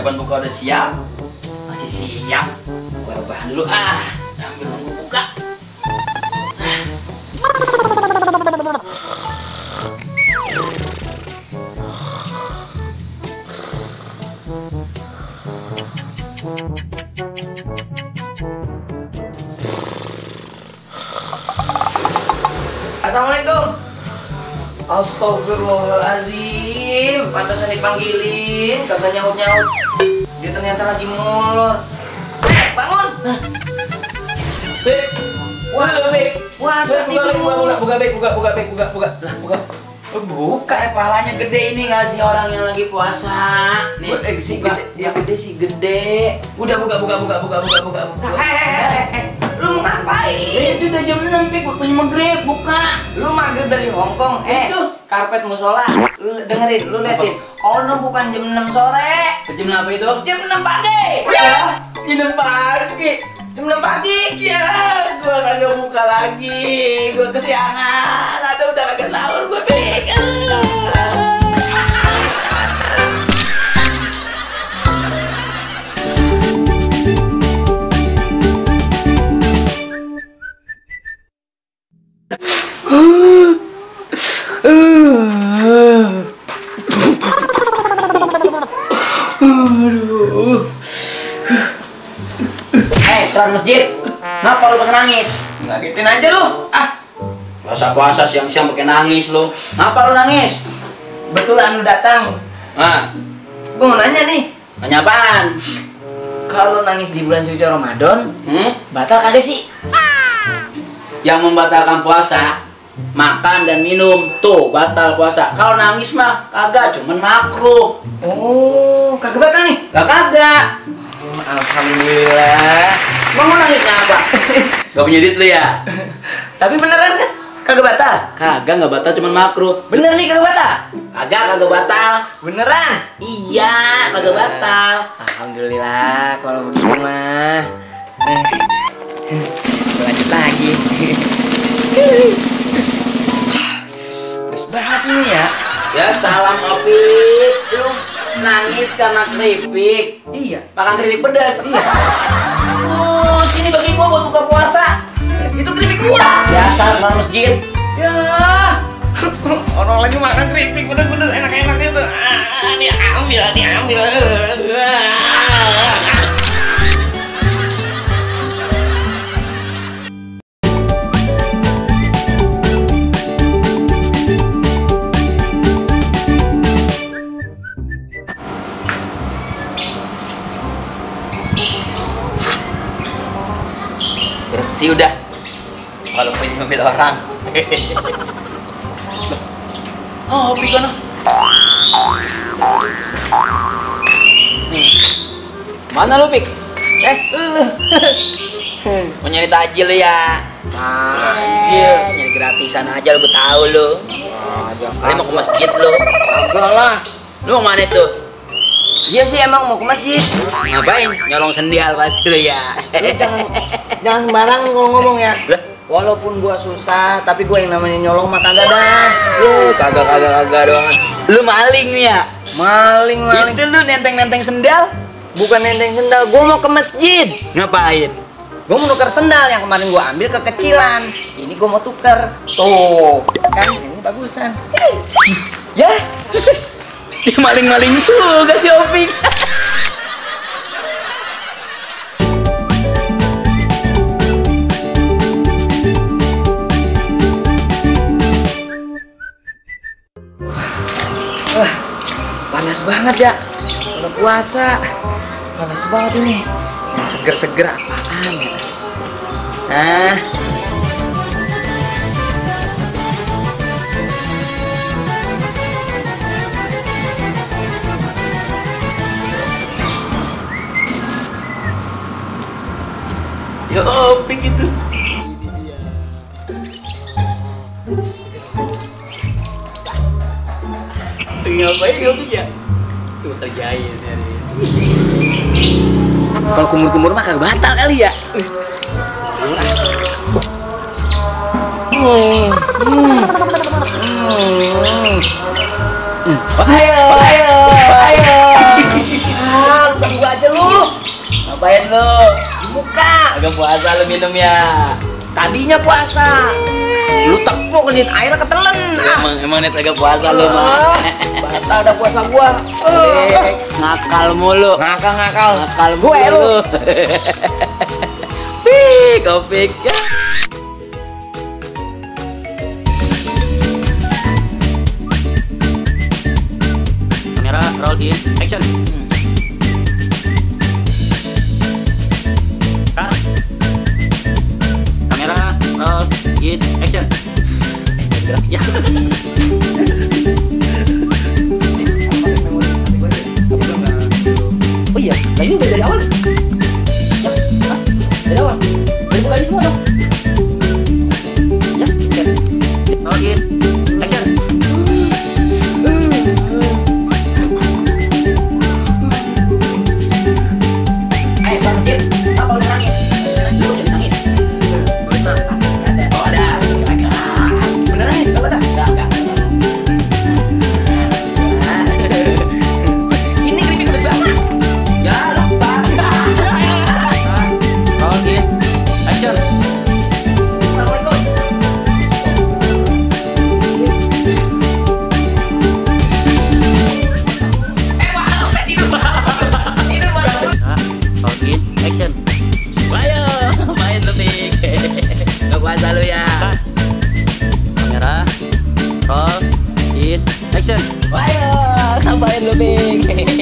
persiapan buka udah siap? Masih siap? Gue rebahan dulu sambil nunggu buka. Assalamualaikum. Astagfirullahaladzim, pantasan dipanggilin, kagak nyaut-nyaut. Dia ternyata lagi molor. Bangun. Beb. Wah, Beb. Puasa tidur mulu. Buka, Beb. Buka. Lah, buka. Buka palanya gede ini ngasih orang yang lagi puasa. Nih, si gede, yang gede sih gede. Udah buka. Lu mau ngapain? Itu udah jam 6, Pik, waktunya maghrib, buka. Lu maghrib dari Hongkong. Itu karpet musola. Lu dengerin, lu liatin. Ono bukan jam 6 sore. Jam apa itu? Jam 6 pagi. Ya, jam 6 pagi. Jam 6 pagi. Ya, gua kagak buka lagi. Gua kesiangan. Ada udah kagak sahur gua, Pik. Serang masjid, kenapa lu pakai nangis? Ngagetin aja lu. Puasa siang-siang pakai nangis lu. Ngapa lu nangis? Betulan lu datang. Gua mau nanya nih. Nanya apaan? Kalau nangis di bulan suci Ramadan, batal kagak sih? Yang membatalkan puasa, makan dan minum, tuh batal puasa. Kalau nangis mah kagak, cuman makruh. Oh, kagak batal nih? Lah kagak. Alhamdulillah. Mau nangis ngapa? Gak punya duit lu ya? Tapi beneran kan? Kagak batal? Kagak, nggak batal, cuman makruh. Bener nih kagak batal? Kagak batal. Beneran? Iya, kagak batal. Alhamdulillah kalau begitu mah. Lanjut lagi. Pedes banget ini ya. Ya salam Opik. Lu nangis karena keripik. Iya, makan keripik pedas. Iya. Oh, sini bagi gua buat buka puasa. Itu keripik gua. Biasa orang masjid. Ya. Orang lagi makan keripik bener-bener enak-enak itu. Diambil. Bersih udah, kalau punya mobil orang. Oh, Pik kono. Mana lu, Pik? Mau nyari takjil ya? Takjil, nyari gratisan aja lu, gue tahu lu. Kali mau ke masjid lu. Enggak lah. Lu mau mana tuh? Iya sih emang mau ke masjid. Ngapain? Nyolong sendial pasti lu ya. Jangan sembarang ngomong ya. Walaupun gua susah, tapi gua yang namanya nyolong mah kagak dah. Kagak doang. Lu maling ya? Maling. Itu lu nenteng sendal? Bukan nenteng sendal, gua mau ke masjid. Ngapain? Gua mau nuker sendal yang kemarin gua ambil kekecilan. Ini gua mau tuker. Tuh, kan ini bagusan. Ya. Dia maling-maling juga si Opik. Wah, panas banget ya. Kalau puasa, panas banget ini. Yang seger-seger apaan ya? Ya Opik itu. Ini dia. Ngapain dia Opik ya? Tuh kerjain hari. Kalau kumur-kumur mah kagak batal kali ya. Ayo. Ngapain lu? Di muka. Agak puasa lu minum ya. Tadinya puasa. Lu tepuk nih airnya ketelen. Emang net agak puasa lu mah. Batal udah puasa gua. Ngakal mulu. Ngakal Gue lu. Wih, kopik. Kamera roll in action. Cut. Kamera roll in action. Ya. Oh iya, nah ini udah dari awal. Ya, hah? Dari awal. Dari buka ini semua dong. Ya, oke. Roll in action. Eh, Bang Masjid, apa lu nangis? Lu jadi nangis. Bener, pasti ada. Oh, ada. Beneran nih, gak baca? Enggak. Ini keripik pedes banget. Ya, lupa. Roll in action. Assalamualaikum. Puasa sampai tidur. Tidur puasa. Roll in action. Ayo, main lu, Pik. Enggak puasa lu ya. Cut. Kamera roll in action. Ayo, ngapain lu, Pik?